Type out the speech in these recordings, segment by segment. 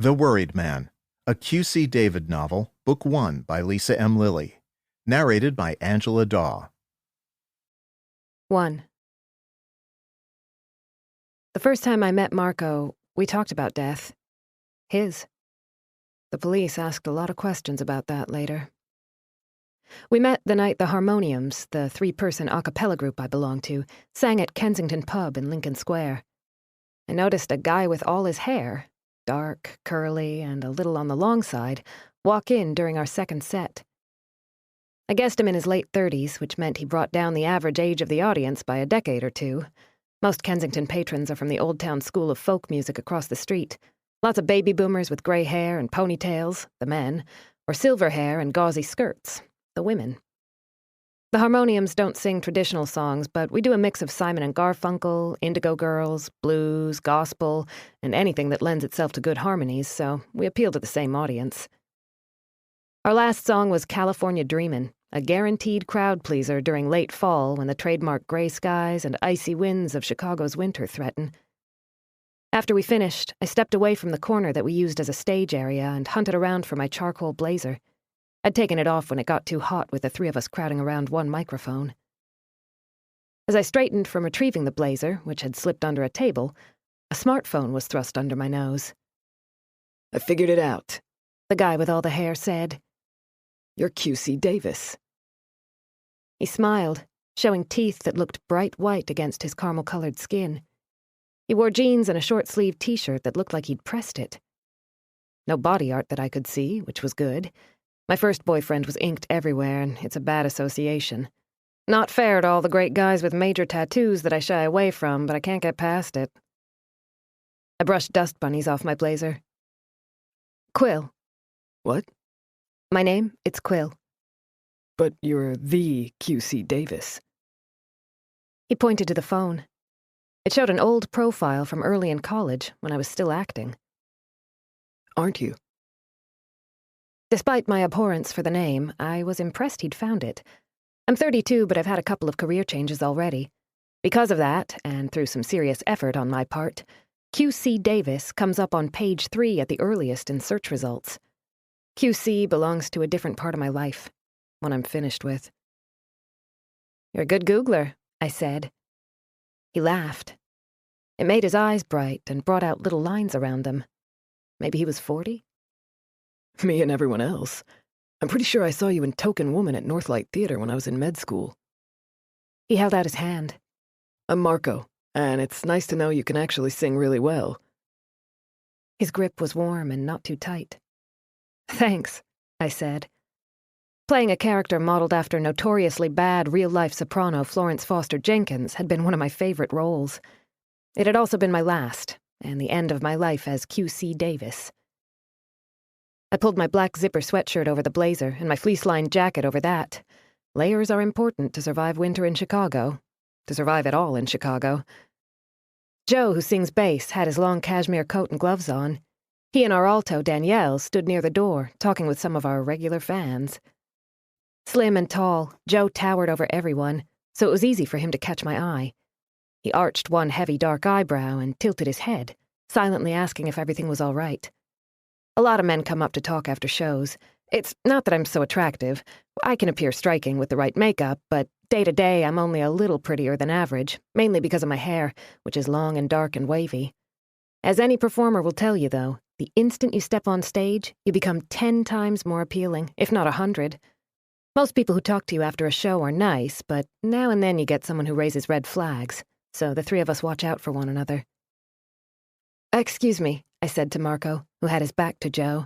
The Worried Man, a Q.C. David novel, Book 1 by Lisa M. Lilly. Narrated by Angela Daw. 1. The first time I met Marco, we talked about death. His. The police asked a lot of questions about that later. We met the night the Harmoniums, the 3-person a cappella group I belonged to, sang at Kensington Pub in Lincoln Square. I noticed a guy with all his hair, dark, curly, and a little on the long side, walk in during our second set. I guessed him in his late 30s, which meant he brought down the average age of the audience by a decade or two. Most Kensington patrons are from the Old Town School of folk music across the street. Lots of baby boomers with gray hair and ponytails, the men, or silver hair and gauzy skirts, the women. The Harmoniums don't sing traditional songs, but we do a mix of Simon and Garfunkel, Indigo Girls, blues, gospel, and anything that lends itself to good harmonies, so we appeal to the same audience. Our last song was California Dreamin', a guaranteed crowd pleaser during late fall when the trademark gray skies and icy winds of Chicago's winter threaten. After we finished, I stepped away from the corner that we used as a stage area and hunted around for my charcoal blazer. I'd taken it off when it got too hot with the 3 of us crowding around one microphone. As I straightened from retrieving the blazer, which had slipped under a table, a smartphone was thrust under my nose. "I figured it out," the guy with all the hair said. "You're Q.C. Davis." He smiled, showing teeth that looked bright white against his caramel-colored skin. He wore jeans and a short-sleeved t-shirt that looked like he'd pressed it. No body art that I could see, which was good. My first boyfriend was inked everywhere, and it's a bad association. Not fair to all the great guys with major tattoos that I shy away from, but I can't get past it. I brushed dust bunnies off my blazer. "Quille." "What?" "My name, it's Quille." "But you're the Q.C. Davis." He pointed to the phone. It showed an old profile from early in college, when I was still acting. "Aren't you?" Despite my abhorrence for the name, I was impressed he'd found it. I'm 32, but I've had a couple of career changes already. Because of that, and through some serious effort on my part, Q.C. Davis comes up on page 3 at the earliest in search results. Q.C. belongs to a different part of my life, one I'm finished with. "You're a good Googler," I said. He laughed. It made his eyes bright and brought out little lines around them. Maybe he was 40? "Me and everyone else. I'm pretty sure I saw you in Token Woman at Northlight Theater when I was in med school." He held out his hand. "I'm Marco, and it's nice to know you can actually sing really well." His grip was warm and not too tight. "Thanks," I said. Playing a character modeled after notoriously bad real-life soprano Florence Foster Jenkins had been one of my favorite roles. It had also been my last, and the end of my life as Q.C. Davis. I pulled my black zipper sweatshirt over the blazer and my fleece-lined jacket over that. Layers are important to survive winter in Chicago. To survive at all in Chicago. Joe, who sings bass, had his long cashmere coat and gloves on. He and our alto, Danielle, stood near the door, talking with some of our regular fans. Slim and tall, Joe towered over everyone, so it was easy for him to catch my eye. He arched one heavy dark eyebrow and tilted his head, silently asking if everything was all right. A lot of men come up to talk after shows. It's not that I'm so attractive. I can appear striking with the right makeup, but day to day I'm only a little prettier than average, mainly because of my hair, which is long and dark and wavy. As any performer will tell you, though, the instant you step on stage, you become 10 times more appealing, if not 100. Most people who talk to you after a show are nice, but now and then you get someone who raises red flags, so the 3 of us watch out for one another. "Excuse me," I said to Marco, who had his back to Joe.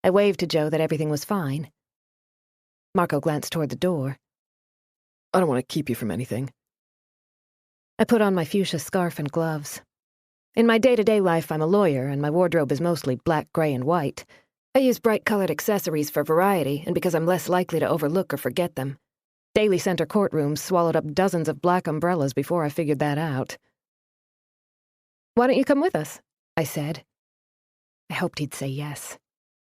I waved to Joe that everything was fine. Marco glanced toward the door. "I don't want to keep you from anything." I put on my fuchsia scarf and gloves. In my day-to-day life, I'm a lawyer, and my wardrobe is mostly black, gray, and white. I use bright-colored accessories for variety and because I'm less likely to overlook or forget them. Daily Center courtrooms swallowed up dozens of black umbrellas before I figured that out. "Why don't you come with us?" I said. I hoped he'd say yes.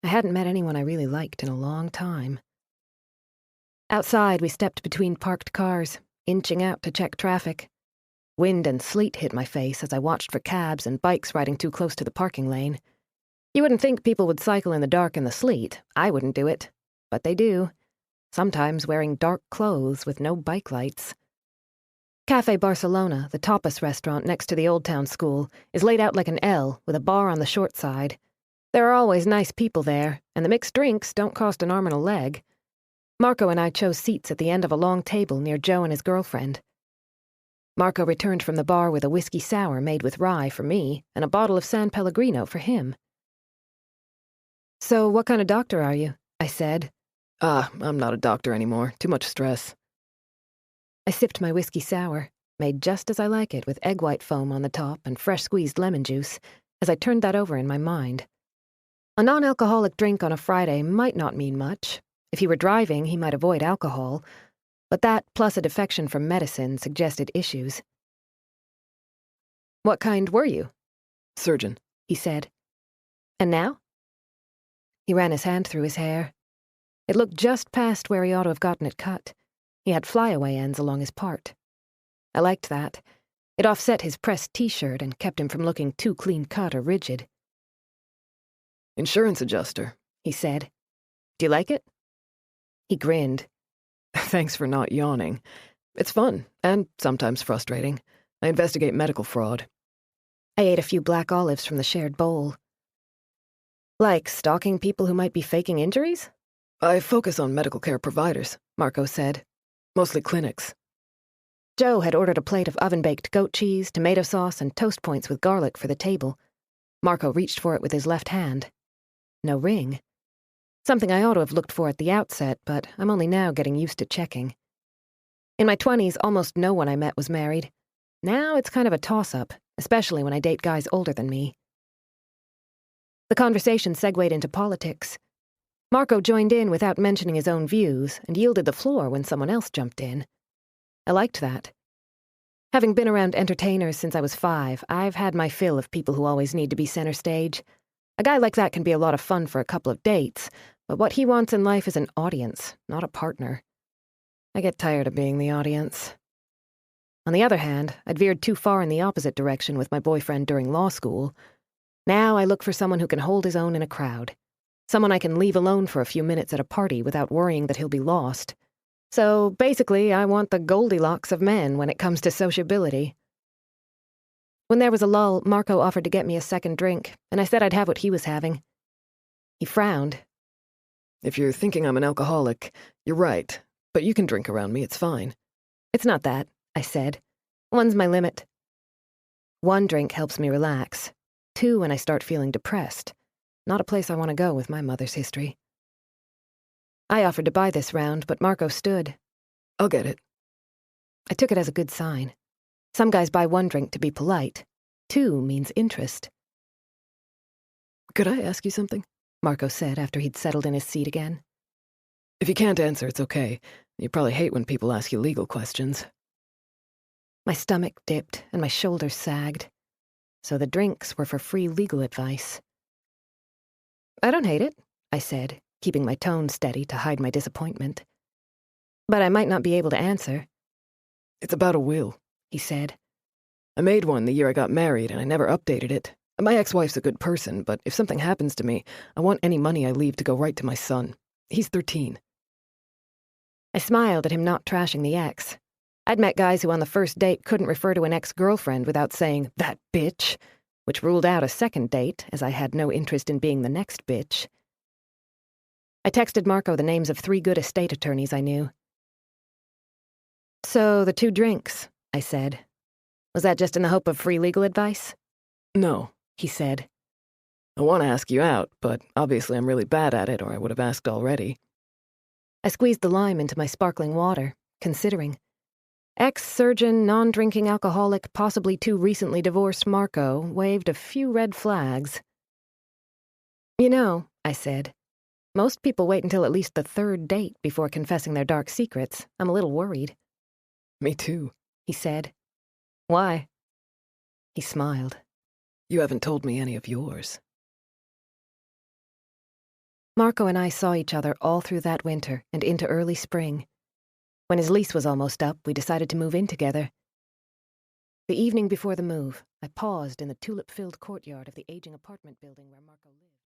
I hadn't met anyone I really liked in a long time. Outside, we stepped between parked cars, inching out to check traffic. Wind and sleet hit my face as I watched for cabs and bikes riding too close to the parking lane. You wouldn't think people would cycle in the dark and the sleet. I wouldn't do it. But they do. Sometimes wearing dark clothes with no bike lights. Café Barcelona, the tapas restaurant next to the Old Town School, is laid out like an L with a bar on the short side. There are always nice people there, and the mixed drinks don't cost an arm and a leg. Marco and I chose seats at the end of a long table near Joe and his girlfriend. Marco returned from the bar with a whiskey sour made with rye for me and a bottle of San Pellegrino for him. "So what kind of doctor are you?" I said. I'm not a doctor anymore. Too much stress. I sipped my whiskey sour, made just as I like it with egg white foam on the top and fresh squeezed lemon juice, as I turned that over in my mind. A non-alcoholic drink on a Friday might not mean much. If he were driving, he might avoid alcohol, but that, plus a defection from medicine, suggested issues. "What kind were you?" Surgeon, he said. "And now?" He ran his hand through his hair. It looked just past where he ought to have gotten it cut. He had flyaway ends along his part. I liked that. It offset his pressed t-shirt and kept him from looking too clean-cut or rigid. Insurance adjuster, he said. "Do you like it?" He grinned. Thanks for not yawning. It's fun, and sometimes frustrating. I investigate medical fraud. I ate a few black olives from the shared bowl. "Like stalking people who might be faking injuries?" I focus on medical care providers, Marco said. Mostly clinics. Joe had ordered a plate of oven-baked goat cheese, tomato sauce, and toast points with garlic for the table. Marco reached for it with his left hand. No ring. Something I ought to have looked for at the outset, but I'm only now getting used to checking. In my 20s, almost no one I met was married. Now it's kind of a toss-up, especially when I date guys older than me. The conversation segued into politics. Marco joined in without mentioning his own views and yielded the floor when someone else jumped in. I liked that. Having been around entertainers since I was 5, I've had my fill of people who always need to be center stage. A guy like that can be a lot of fun for a couple of dates, but what he wants in life is an audience, not a partner. I get tired of being the audience. On the other hand, I'd veered too far in the opposite direction with my boyfriend during law school. Now I look for someone who can hold his own in a crowd. Someone I can leave alone for a few minutes at a party without worrying that he'll be lost. So basically, I want the Goldilocks of men when it comes to sociability. When there was a lull, Marco offered to get me a second drink, and I said I'd have what he was having. He frowned. If you're thinking I'm an alcoholic, you're right, but you can drink around me, it's fine. "It's not that," I said. "One's my limit." 1 drink helps me relax. 2 when I start feeling depressed. Not a place I want to go with my mother's history. I offered to buy this round, but Marco stood. I'll get it. I took it as a good sign. Some guys buy 1 drink to be polite. 2 means interest. Could I ask you something? Marco said after he'd settled in his seat again. If you can't answer, it's okay. You probably hate when people ask you legal questions. My stomach dipped and my shoulders sagged. So the drinks were for free legal advice. "I don't hate it," I said, keeping my tone steady to hide my disappointment. "But I might not be able to answer." It's about a will, he said. I made one the year I got married, and I never updated it. My ex-wife's a good person, but if something happens to me, I want any money I leave to go right to my son. He's 13. I smiled at him not trashing the ex. I'd met guys who on the first date couldn't refer to an ex-girlfriend without saying, "that bitch," which ruled out a second date, as I had no interest in being the next bitch. I texted Marco the names of 3 good estate attorneys I knew. "So the 2 drinks," I said. "Was that just in the hope of free legal advice?" No, he said. I want to ask you out, but obviously I'm really bad at it, or I would have asked already. I squeezed the lime into my sparkling water, considering. Ex-surgeon, non-drinking alcoholic, possibly too recently divorced Marco waved a few red flags. "You know," I said, "most people wait until at least the 3rd date before confessing their dark secrets. I'm a little worried." Me too, he said. "Why?" He smiled. You haven't told me any of yours. Marco and I saw each other all through that winter and into early spring. When his lease was almost up, we decided to move in together. The evening before the move, I paused in the tulip-filled courtyard of the aging apartment building where Marco lived.